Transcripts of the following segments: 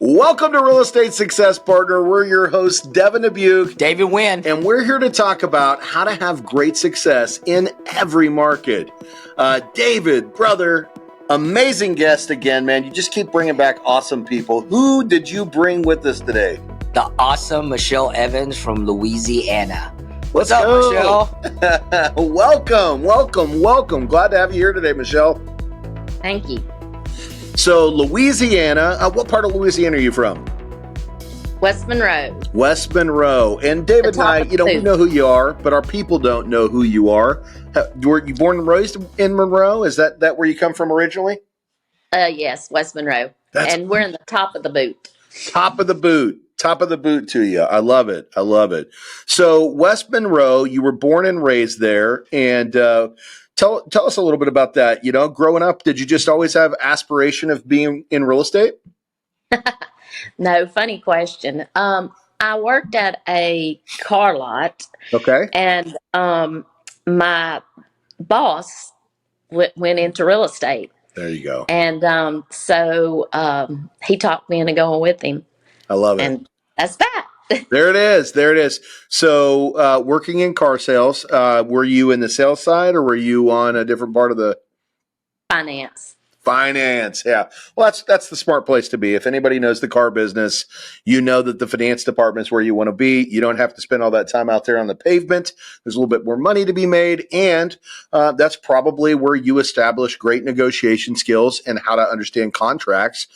Welcome to Real Estate Success Partner. We're your hosts, Devin Dubuc, David Wynn, and we're here to talk about how to have great success in every market. David, brother, amazing guest again, man. You just keep bringing back awesome people. Who did you bring with us today? the awesome Michele Evans from Louisiana. What's Let's up, go. Michele? Welcome. Glad to have you here today, Michele. Thank you. So, Louisiana, what part of Louisiana are you from? West Monroe. West Monroe. And David and I, we know who you are, but our people don't know who you are. Were you born and raised in Monroe? Is that where you come from originally? Yes, West Monroe. And we're in the top of the boot. Top of the boot to you. I love it. So West Monroe, you were born and raised there. And tell us a little bit about that. Growing up, did you just always have aspiration of being in real estate? No, funny question. I worked at a car lot. Okay. And my boss went into real estate. There you go. And so he talked me into going with him. I love it. And that's that. There it is. So working in car sales, were you in the sales side or were you on a different part of the Finance, yeah. Well, that's the smart place to be. If anybody knows the car business, you know that the finance department is where you want to be. You don't have to spend all that time out there on the pavement. There's a little bit more money to be made, and that's probably where you establish great negotiation skills and how to understand contracts,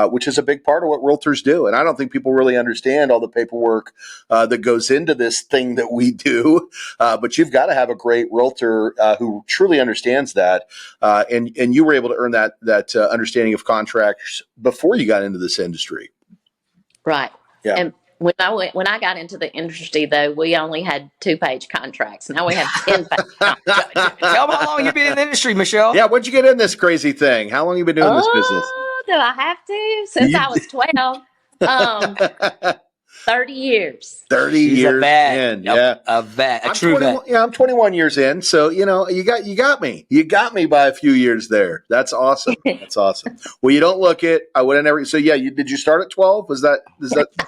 which is a big part of what realtors do. And I don't think people really understand all the paperwork that goes into this thing that we do. But you've got to have a great realtor who truly understands that, and you were able to earn that understanding of contracts before you got into this industry. Right. Yeah. And when I got into the industry, though, we only had 2-page contracts. Now we have 10-page contracts. Tell them how long you've been in the industry, Michele. Yeah. When'd you get in this crazy thing? How long have you been doing this business? Do I have to? Since I was 12. 30 years. 30 She's years a vet. in. Yeah. A vet. A true vet. Yeah, I'm 21 years in. So, you got me. You got me by a few years there. That's awesome. Well, you don't look it. I would have never. So, yeah, did you start at 12? Is that?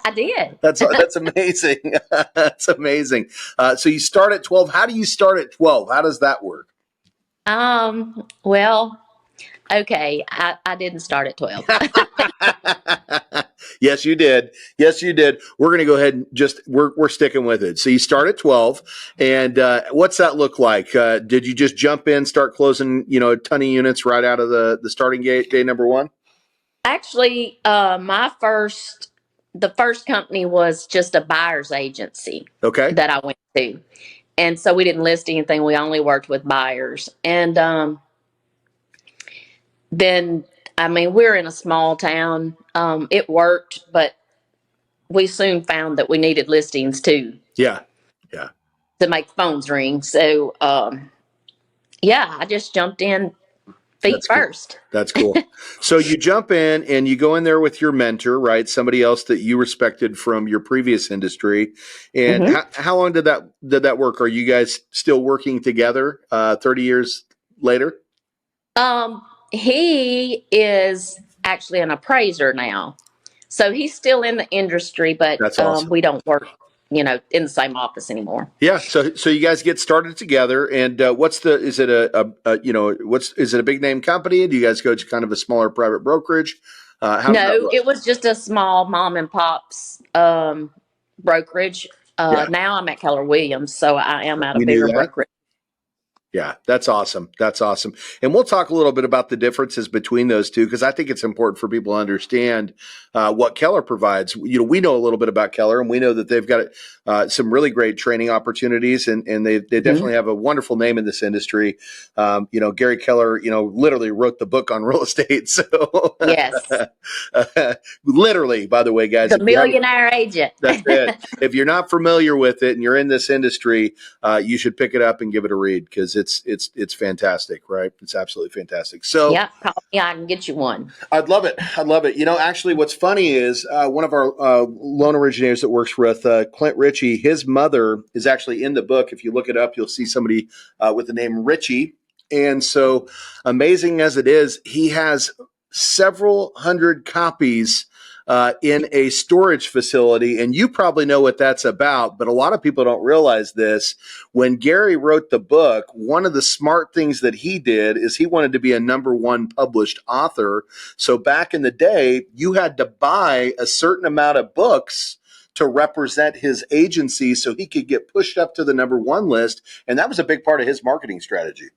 I did. That's amazing. That's amazing. So you start at 12. How do you start at 12? How does that work? Well, okay. I didn't start at 12. Yes, you did. We're going to go ahead and we're sticking with it. So you start at 12, and what's that look like? Did you just jump in, start closing, a ton of units right out of the starting gate, day number one? Actually, the first company was just a buyer's agency. Okay. That I went to. And so we didn't list anything. We only worked with buyers. And then, we're in a small town. It worked, but we soon found that we needed listings too. Yeah. To make phones ring. So, I just jumped in feet first. That's cool. So you jump in and you go in there with your mentor, right? Somebody else that you respected from your previous industry. And how long did that work? Are you guys still working together 30 years later? He is actually an appraiser now. So he's still in the industry, but That's awesome. We don't work, in the same office anymore. Yeah. So you guys get started together, and is it a big name company? Do you guys go to kind of a smaller private brokerage? No, it was just a small mom and pop's brokerage. Now I'm at Keller Williams, so I am at a bigger brokerage. Yeah, that's awesome. And we'll talk a little bit about the differences between those two, because I think it's important for people to understand what Keller provides. We know a little bit about Keller, and we know that they've got some really great training opportunities, and they definitely have a wonderful name in this industry. Gary Keller, literally wrote the book on real estate. So yes, literally, by the way, guys, the millionaire agent. That's it. If you're not familiar with it and you're in this industry, you should pick it up and give it a read, because it's fantastic, right? It's absolutely fantastic. So yeah, I can get you one. I'd love it. Actually, what's funny is one of our loan originators that works with Clint Ritchie, his mother is actually in the book. If you look it up, you'll see somebody with the name Ritchie. And so amazing as it is, he has several hundred copies in a storage facility, and you probably know what that's about, but a lot of people don't realize this. When Gary wrote the book, one of the smart things that he did is he wanted to be a #1 published author. So back in the day, you had to buy a certain amount of books to represent his agency so he could get pushed up to the #1 list, and that was a big part of his marketing strategy.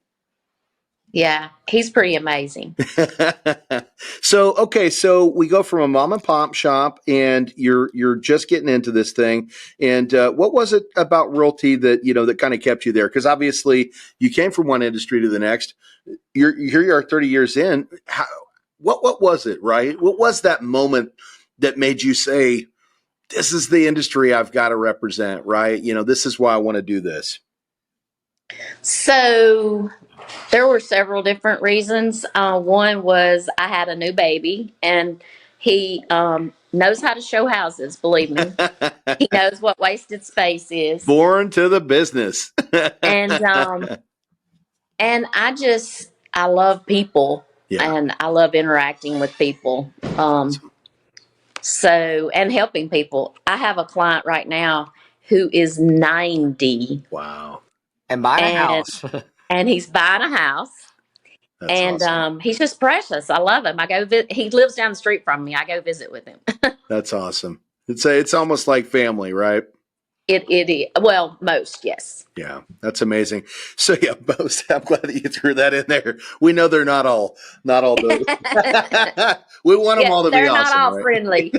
Yeah, he's pretty amazing. So we go from a mom and pop shop, and you're just getting into this thing. And what was it about Realty that that kind of kept you there? Because obviously you came from one industry to the next. Here you are, 30 years in. What was it? Right? What was that moment that made you say, "This is the industry I've got to represent"? Right? This is why I want to do this. So there were several different reasons. One was I had a new baby, and he knows how to show houses, believe me. He knows what wasted space is. Born to the business. And I love people, and I love interacting with people. And helping people. I have a client right now who is 90. Wow. And buying a house. And he's buying a house. That's and awesome. He's just precious. I love him. He lives down the street from me. I go visit with him. That's awesome. It's almost like family, right? It is. Well, most, yes. Yeah, that's amazing. So yeah, most. I'm glad that you threw that in there. We know they're not all those. We want them all to be awesome. They're not all right? friendly.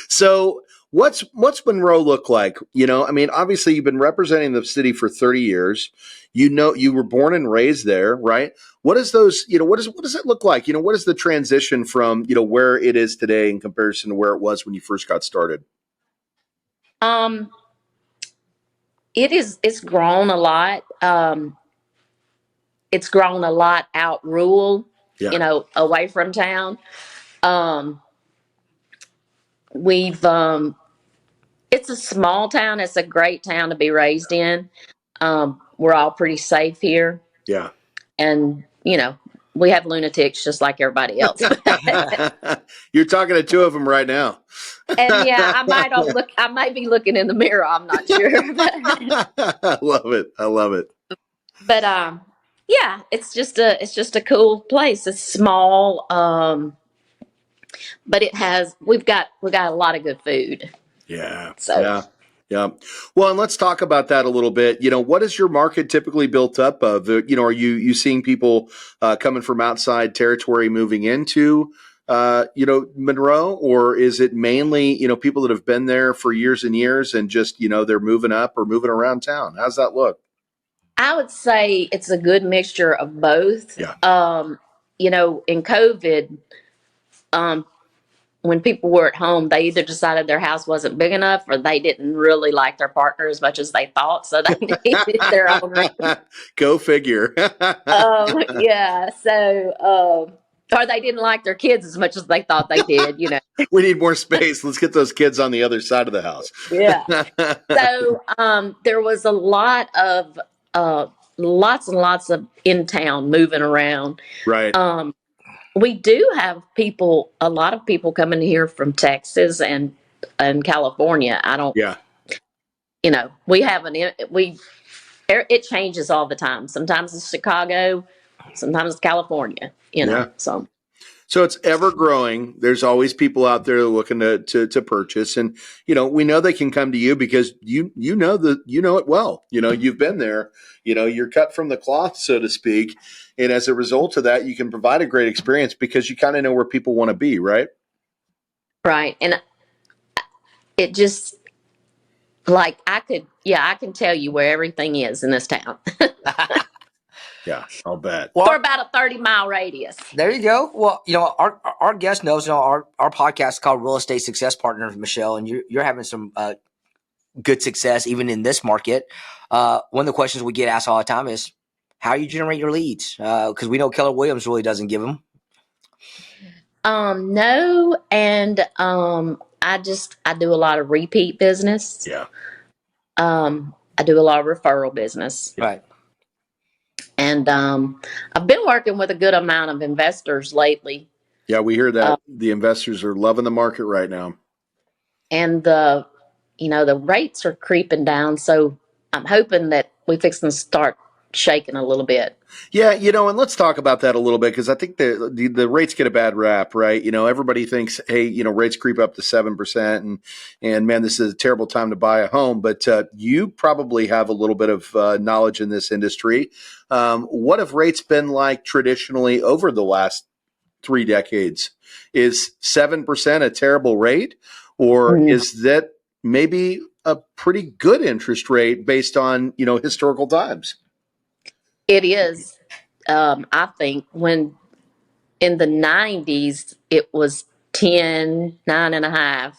So what's Monroe look like? Obviously you've been representing the city for 30 years. You were born and raised there, right? What is those, what does it look like? What is the transition from, where it is today in comparison to where it was when you first got started? It's grown a lot. It's grown a lot out rural, away from town. It's a small town. It's a great town to be raised in. We're all pretty safe here. Yeah. And, we have lunatics just like everybody else. You're talking to two of them right now. And yeah, I might be looking in the mirror. I'm not sure. I love it. But yeah, it's just a cool place. It's small. But we've got a lot of good food. Yeah. So. Yeah. Well, and let's talk about that a little bit. What is your market typically built up of? Are you seeing people coming from outside territory moving into, Monroe, or is it mainly, people that have been there for years and years and just, they're moving up or moving around town? How's that look? I would say it's a good mixture of both. Yeah. In COVID, when people were at home, they either decided their house wasn't big enough or they didn't really like their partner as much as they thought. So they needed their own room. Go figure. Yeah. So, or they didn't like their kids as much as they thought they did, We need more space. Let's get those kids on the other side of the house. Yeah. So, there was a lot of, lots and lots of in town moving around. Right. We do have a lot of people coming here from Texas and California. We haven't, it changes all the time. Sometimes it's Chicago, sometimes it's California, So it's ever growing. There's always people out there looking to purchase, and we know they can come to you because you know it well. You've been there. You're cut from the cloth, so to speak, and as a result of that, you can provide a great experience because you kind of know where people want to be, right? Right, and it just I can tell you where everything is in this town. Yeah, I'll bet. For about a 30-mile radius. There you go. Well, our guest knows, our podcast is called Real Estate Success Partners, Michelle, and you're having some good success even in this market. One of the questions we get asked all the time is, how you generate your leads? Because we know Keller Williams really doesn't give them. No, and I do a lot of repeat business. Yeah. I do a lot of referral business. Right. And I've been working with a good amount of investors lately. Yeah, we hear that the investors are loving the market right now. And the rates are creeping down. So I'm hoping that we fix and start shaking a little bit. Yeah, and let's talk about that a little bit, because I think the rates get a bad rap, right? Everybody thinks, hey, rates creep up to 7%, and man, this is a terrible time to buy a home. But you probably have a little bit of knowledge in this industry. What have rates been like traditionally over the last 3 decades? Is 7% a terrible rate, or is that maybe a pretty good interest rate based on historical times? It is. I think when in the 90s, it was 10, 9.5.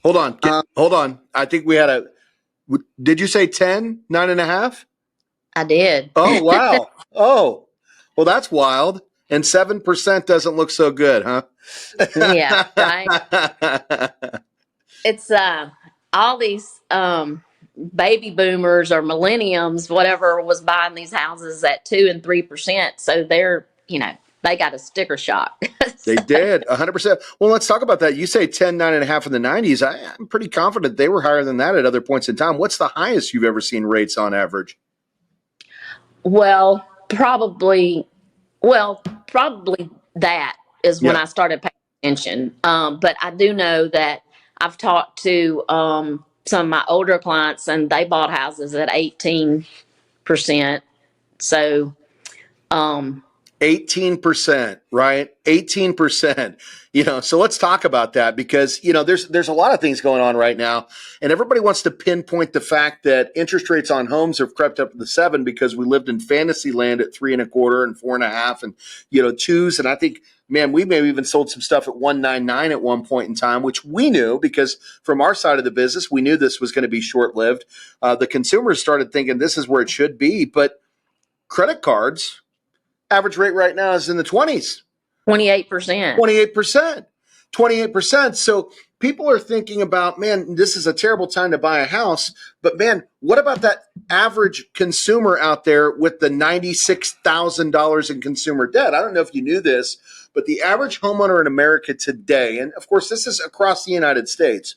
Hold on. I think we had did you say 10, 9.5? I did. Oh, wow. Oh, well, that's wild. And 7% doesn't look so good, huh? Yeah, right. It's all these baby boomers or millenniums, whatever, was buying these houses at 2 and 3%. So they're, they got a sticker shock. They did 100%. Well, let's talk about that. You say 10, 9.5 in the 90s. I'm pretty confident they were higher than that at other points in time. What's the highest you've ever seen rates on average? Well, probably that is when I started paying attention. But I do know that I've talked to some of my older clients, and they bought houses at 18%. So 18%, right? 18%. So let's talk about that, because there's a lot of things going on right now, and everybody wants to pinpoint the fact that interest rates on homes have crept up to the 7 because we lived in fantasy land at 3.25 and 4.5 and 2s. And I think, man, we may have even sold some stuff at 199 at one point in time, which we knew, because from our side of the business, we knew this was going to be short-lived. The consumers started thinking this is where it should be, but credit cards, average rate right now is in the 20s. 28%. 28%. 28%. So people are thinking about, man, this is a terrible time to buy a house. But man, what about that average consumer out there with the $96,000 in consumer debt? I don't know if you knew this, but the average homeowner in America today, and of course this is across the United States,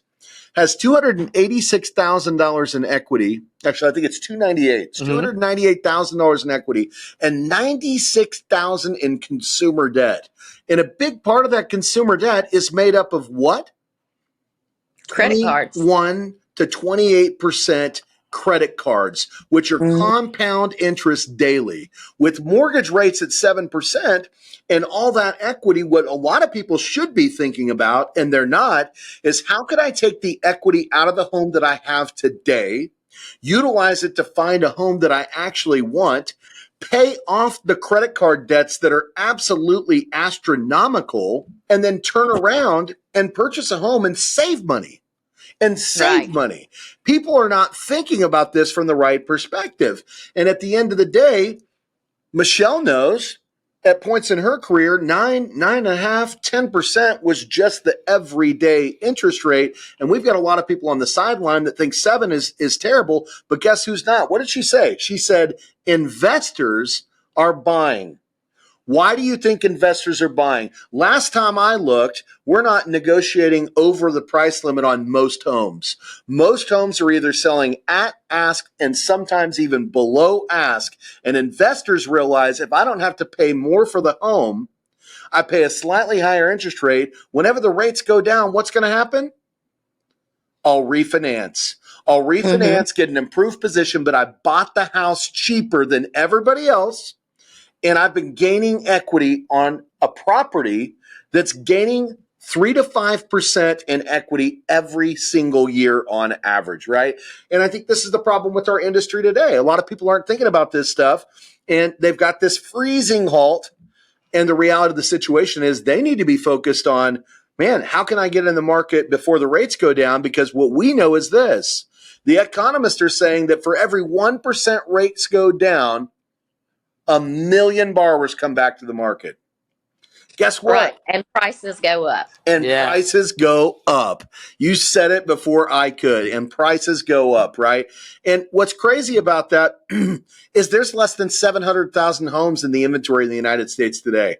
has $286,000 in equity. Actually, I think it's 298. It's $298,000 in equity and $96,000 in consumer debt. And a big part of that consumer debt is made up of what? Credit cards. 21 to 28% credit cards, which are compound interest daily. With mortgage rates at 7% and all that equity, what a lot of people should be thinking about, and they're not, is how could I take the equity out of the home that I have today, utilize it to find a home that I actually want, pay off the credit card debts that are absolutely astronomical, and then turn around and purchase a home and save money. Money. People are not thinking about this from the right perspective. And at the end of the day, Michele knows at points in her career, 9.5, 10% was just the everyday interest rate. And we've got a lot of people on the sideline that think 7 is terrible. But guess who's not? What did she say? She said investors are buying. Why do you think investors are buying? Last time I looked, we're not negotiating over the price limit on most homes. Most homes are either selling at ask and sometimes even below ask. And investors realize if I don't have to pay more for the home, I pay a slightly higher interest rate. Whenever the rates go down, what's going to happen? I'll refinance. Get an improved position, but I bought the house cheaper than everybody else. And I've been gaining equity on a property that's gaining 3 to 5% in equity every single year on average, right? And I think this is the problem with our industry today. A lot of people aren't thinking about this stuff, and they've got this freezing halt. And the reality of the situation is they need to be focused on, man, how can I get in the market before the rates go down? Because what we know is this. The economists are saying that for every 1% rates go down, 1 million borrowers come back to the market. Guess Right. what? And prices go up. And Yeah. prices go up. You said it before I could, and prices go up, right? And what's crazy about that is there's less than 700,000 homes in the inventory in the United States today.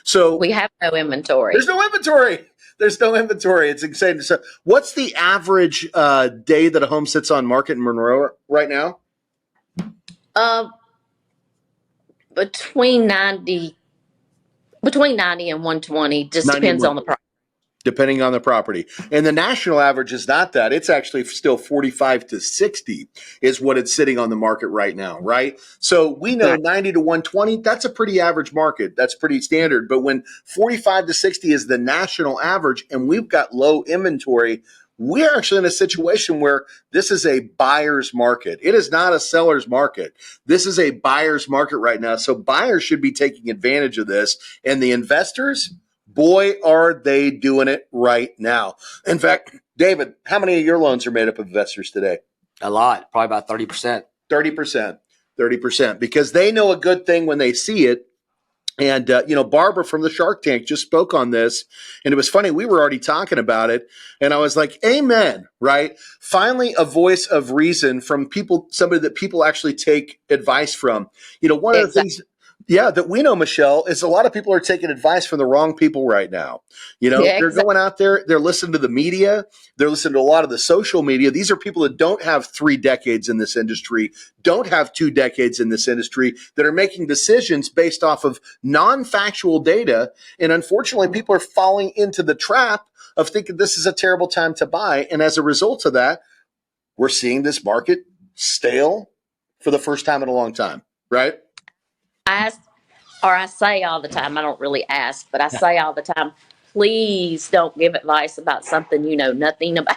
So We have no inventory. there's no inventory. There's no inventory. It's insane. So what's the average day that a home sits on market in Monroe right now? Uh, between 90 and 120, just 90 depends on the price. depending on the property. And the national average is not that. It's actually still 45 to 60 is what it's sitting on the market right now, right? So we know Right. 90 to 120, that's a pretty average market. That's pretty standard. But when 45 to 60 is the national average and we've got low inventory, we're actually in a situation where this is a buyer's market. It is not a seller's market. This is a buyer's market right now. So buyers should be taking advantage of this. And the investors, boy, are they doing it right now. In fact, David, how many of your loans are made up of investors today? A lot, probably about 30%. 30%. 30%. Because they know a good thing when they see it. And, Barbara from the Shark Tank just spoke on this. And it was funny. We were already talking about it. And I was like, amen, right? Finally, a voice of reason from people, somebody that people actually take advice from. One of the things, that we know, Michelle, is a lot of people are taking advice from the wrong people right now. Yeah, They're going out there, they're listening to the media, they're listening to a lot of the social media. These are people that don't have 3 decades in this industry, don't have 2 decades in this industry, that are making decisions based off of non-factual data. And unfortunately, people are falling into the trap of thinking this is a terrible time to buy. And as a result of that, we're seeing this market stale for the first time in a long time, right? I say all the time, I don't really ask, but I say all the time, please don't give advice about something you know nothing about.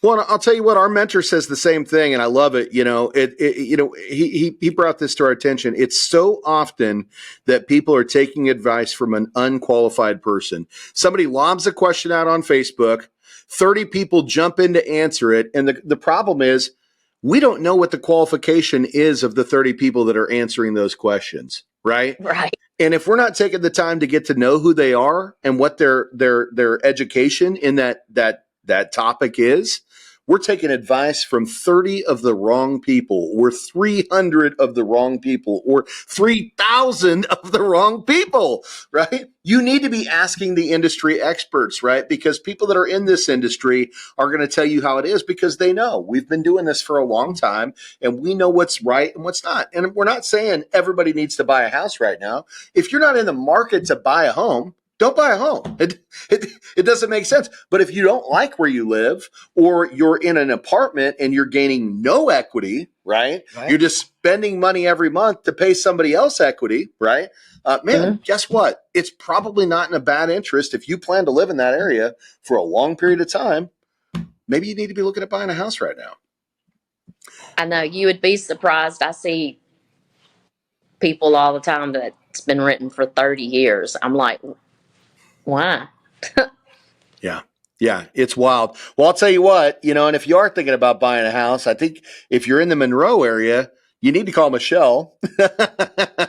Well, I'll tell you what, our mentor says the same thing, and I love it. He brought this to our attention. It's so often that people are taking advice from an unqualified person. Somebody lobs a question out on Facebook, 30 people jump in to answer it, and the problem is we don't know what the qualification is of the 30 people that are answering those questions, right? Right. And if we're not taking the time to get to know who they are and what their education in that topic is, we're taking advice from 30 of the wrong people, or 300 of the wrong people, or 3,000 of the wrong people, right? You need to be asking the industry experts, right? Because people that are in this industry are going to tell you how it is because they know. We've been doing this for a long time and we know what's right and what's not. And we're not saying everybody needs to buy a house right now. If you're not in the market to buy a home, don't buy a home. It doesn't make sense. But if you don't like where you live, or you're in an apartment and you're gaining no equity, right? You're just spending money every month to pay somebody else equity, right? Guess what? It's probably not in a bad interest if you plan to live in that area for a long period of time. Maybe you need to be looking at buying a house right now. I know you would be surprised. I see people all the time that's been renting for 30 years. I'm like, why? Yeah, it's wild. Well, I'll tell you what, and if you are thinking about buying a house, I think if you're in the Monroe area, you need to call Michelle.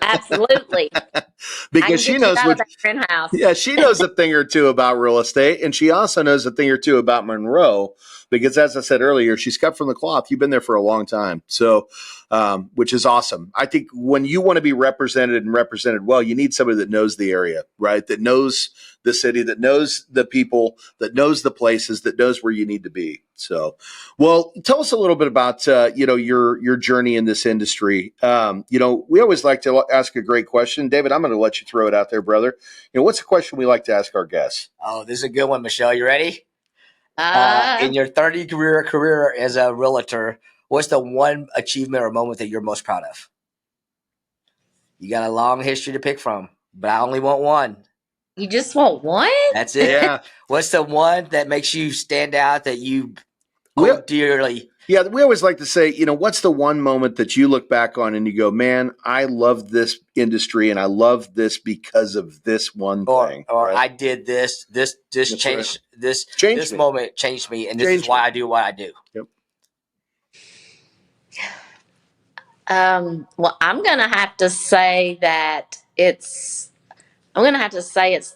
Absolutely. Because she knows out of that rent house. Yeah, she knows a thing or two about real estate, and she also knows a thing or two about Monroe. Because, as I said earlier, she's cut from the cloth. You've been there for a long time, so which is awesome. I think when you want to be represented and represented well, you need somebody that knows the area, right? That knows the city, that knows the people, that knows the places, that knows where you need to be. So, well, tell us a little bit about your journey in this industry. We always like to ask a great question. David, I'm going to let you throw it out there, brother. What's the question we like to ask our guests? Oh, this is a good one, Michelle. You ready? In your 30 career as a realtor, what's the one achievement or moment that you're most proud of? You got a long history to pick from, but I only want one. You just want one? That's it. Yeah. What's the one that makes you stand out that you hold dearly? Yeah, we always like to say, what's the one moment that you look back on and you go, man, I love this industry and I love this because of this one thing. Or right? I did this changed right. this moment changed me, and this is why I do what I do. Yep. Well, I'm going to have to say that it's I'm going to have to say it's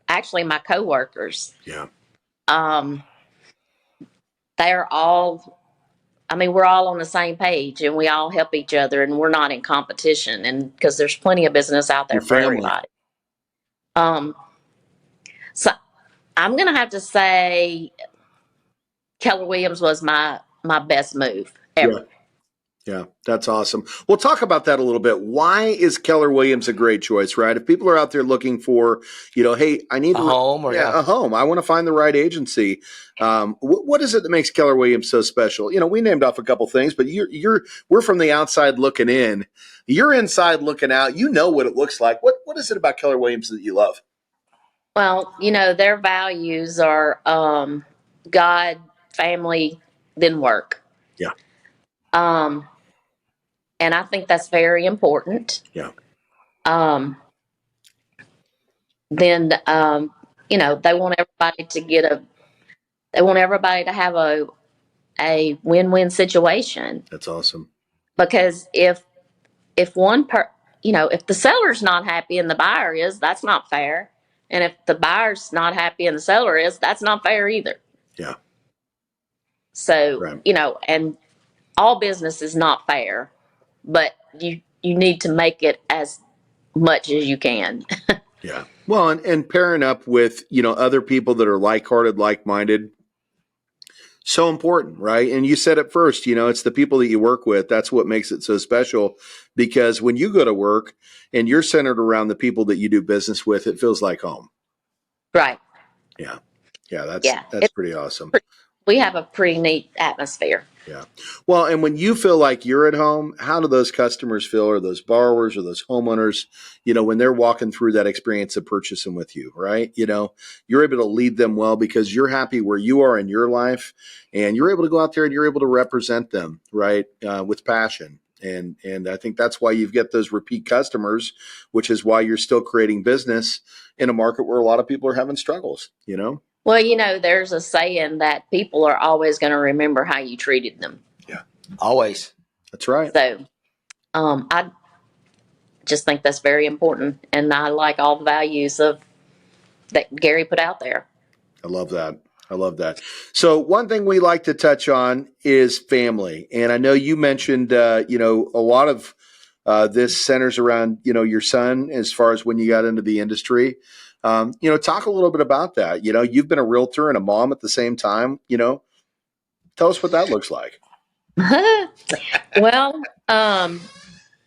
actually my coworkers. Yeah. Um, they're all, I mean, we're all on the same page and we all help each other and we're not in competition, and because there's plenty of business out there Your for family. everybody. Um, so I'm going to have to say Keller Williams was my best move Yeah. ever. Yeah, that's awesome. We'll talk about that a little bit. Why is Keller Williams a great choice, right? If people are out there looking for, hey, I need A home or a home. I want to find the right agency. What is it that makes Keller Williams so special? We named off a couple things, but we're from the outside looking in. You're inside looking out. You know what it looks like. What is it about Keller Williams that you love? Well, their values are God, family, then work. Yeah. Um, and I think that's very important. Yeah. Then they want everybody to they want everybody to have a win-win situation, That's awesome. because if if the seller's not happy and the buyer is, that's not fair. And if the buyer's not happy and the seller is, that's not fair either. Yeah. So, Right. And all business is not fair, but you need to make it as much as you can. Yeah. Well, and pairing up with, other people that are like-hearted, like-minded, so important, right? And you said it first, it's the people that you work with. That's what makes it so special, because when you go to work and you're centered around the people that you do business with, it feels like home. Right. Yeah. Yeah. That's pretty awesome. We have a pretty neat atmosphere. Yeah. Well, and when you feel like you're at home, how do those customers feel, or those borrowers or those homeowners, when they're walking through that experience of purchasing with you, right? You're able to lead them well because you're happy where you are in your life, and you're able to go out there and you're able to represent them, right? With passion. And I think that's why you get those repeat customers, which is why you're still creating business in a market where a lot of people are having struggles, Well, there's a saying that people are always going to remember how you treated them. Yeah. Always. That's right. So, I just think that's very important, and I like all the values that Gary put out there. I love that. I love that. So one thing we like to touch on is family. And I know you mentioned, a lot of this centers around, your son as far as when you got into the industry. Talk a little bit about that. You've been a realtor and a mom at the same time. Tell us what that looks like. Well,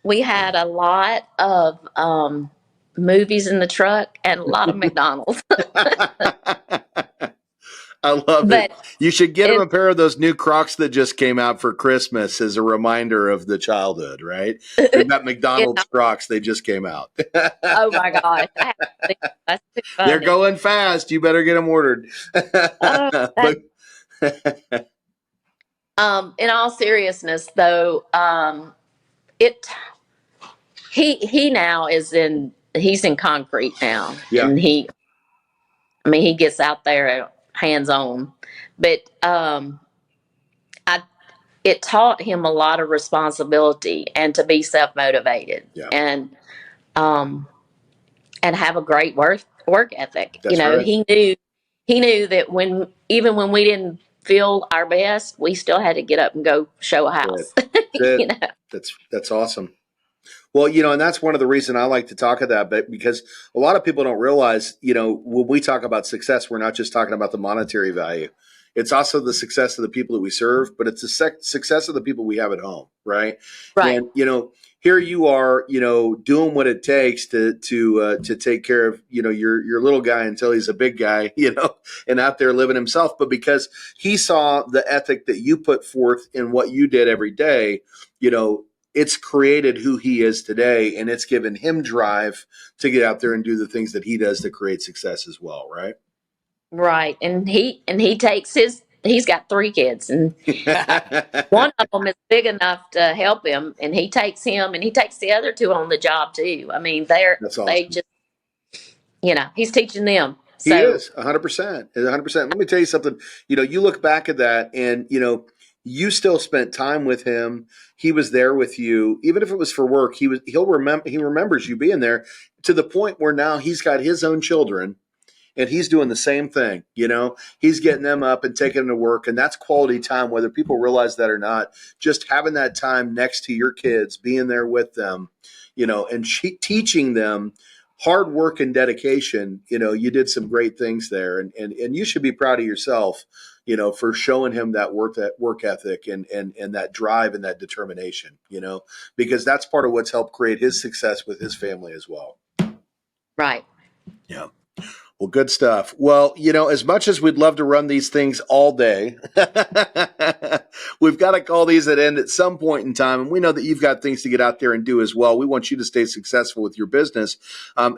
we had a lot of movies in the truck and a lot of McDonald's. I love But it. You should get him a pair of those new Crocs that just came out for Christmas as a reminder of the childhood, right? They've got McDonald's Crocs. They just came out. Oh my gosh. That's too funny. They're going fast. You better get them ordered. In all seriousness though, he now he's in concrete now. Yeah. And he gets out there hands on, but it taught him a lot of responsibility and to be self-motivated. Yeah. And have a great work ethic. That's right. He knew that even when we didn't feel our best, we still had to get up and go show a house. That's awesome. Well, and that's one of the reasons I like to talk about that, because a lot of people don't realize, when we talk about success, we're not just talking about the monetary value. It's also the success of the people that we serve, but it's the success of the people we have at home, right? Right. And here you are, doing what it takes to take care of your little guy until he's a big guy, and out there living himself. But because he saw the ethic that you put forth in what you did every day, it's created who he is today, and it's given him drive to get out there and do the things that he does to create success as well, right? Right. And he takes he's got 3 kids, and one of them is big enough to help him, and he takes him and he takes the other 2 on the job too. That's awesome. They just, he's teaching them. He is 100%. 100%. Let me tell you something. You look back at that, and you still spent time with him. He was there with you, even if it was for work. He remembers you being there, to the point where now he's got his own children and he's doing the same thing. He's getting them up and taking them to work, and that's quality time, whether people realize that or not. Just having that time next to your kids, being there with them, and teaching them hard work and dedication. You did some great things there, and you should be proud of yourself, for showing him that work ethic and that drive and that determination, because that's part of what's helped create his success with his family as well. Right. Yeah. Well, good stuff. Well, as much as we'd love to run these things all day, we've got to call these at end at some point in time. And we know that you've got things to get out there and do as well. We want you to stay successful with your business.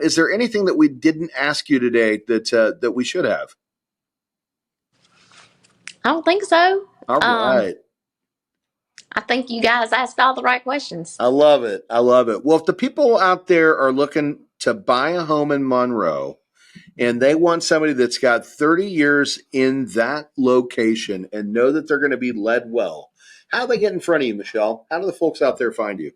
Is there anything that we didn't ask you today that we should have? I don't think so. All right. I think you guys asked all the right questions. I love it. Well, if the people out there are looking to buy a home in Monroe, and they want somebody that's got 30 years in that location and know that they're going to be led well, how do they get in front of you, Michele? How do the folks out there find you?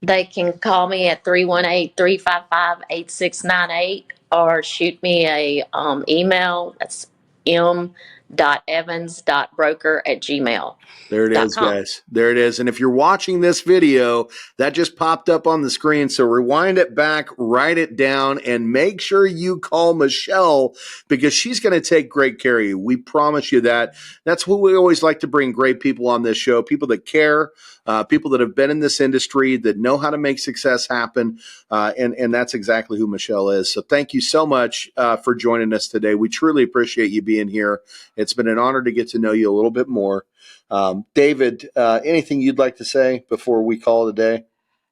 They can call me at 318-355-8698 or shoot me a email. That's m.evans.broker@gmail.com. There it is, guys. There it is. And if you're watching this video, that just popped up on the screen. So rewind it back, write it down, and make sure you call Michele, because she's going to take great care of you. We promise you that. That's what we always like to bring, great people on this show, people that care, people that have been in this industry, that know how to make success happen. And that's exactly who Michele is. So thank you so much for joining us today. We truly appreciate you being here. It's been an honor to get to know you a little bit more. David, anything you'd like to say before we call it a day?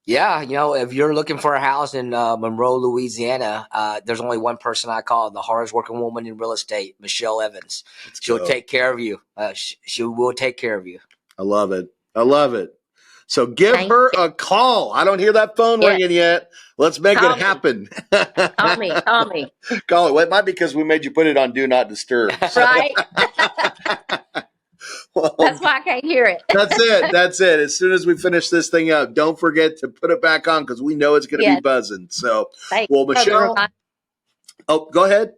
Yeah, if you're looking for a house in Monroe, Louisiana, there's only one person I call, the hardest working woman in real estate, Michele Evans. She'll take care of you. She will take care of you. I love it. So give her a call. I don't hear that phone ringing yet. Let's make it happen. Call me. Call it. Well, it might be because we made you put it on Do Not Disturb. Right. Well, that's why I can't hear it. That's it. As soon as we finish this thing up, don't forget to put it back on, because we know it's going to be buzzing. So, well, Michele. Oh, go ahead.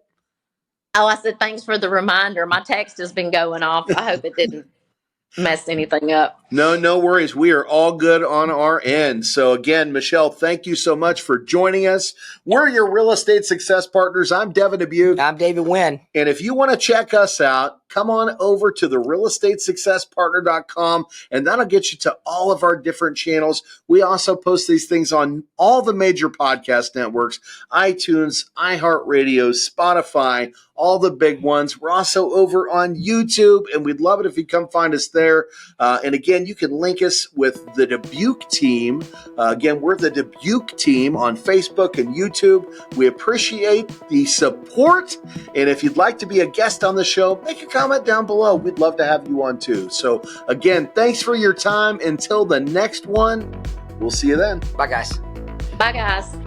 Oh, I said thanks for the reminder. My text has been going off. I hope it didn't mess anything up. No worries. We are all good on our end. So again, Michele, thank you so much for joining us. We're your real estate success partners. I'm Devin Dubuc. I'm David Wynn. And if you want to check us out, come on over to the realestatesuccesspartner.com, and that'll get you to all of our different channels. We also post these things on all the major podcast networks, iTunes, iHeartRadio, Spotify, all the big ones. We're also over on YouTube, and we'd love it if you come find us there. And again, you can link us with the Dubuc team. Again, we're the Dubuc team on Facebook and YouTube. We appreciate the support. And if you'd like to be a guest on the show, make a comment down below. We'd love to have you on too. So again, thanks for your time. Until the next one, we'll see you then. Bye, guys. Bye, guys.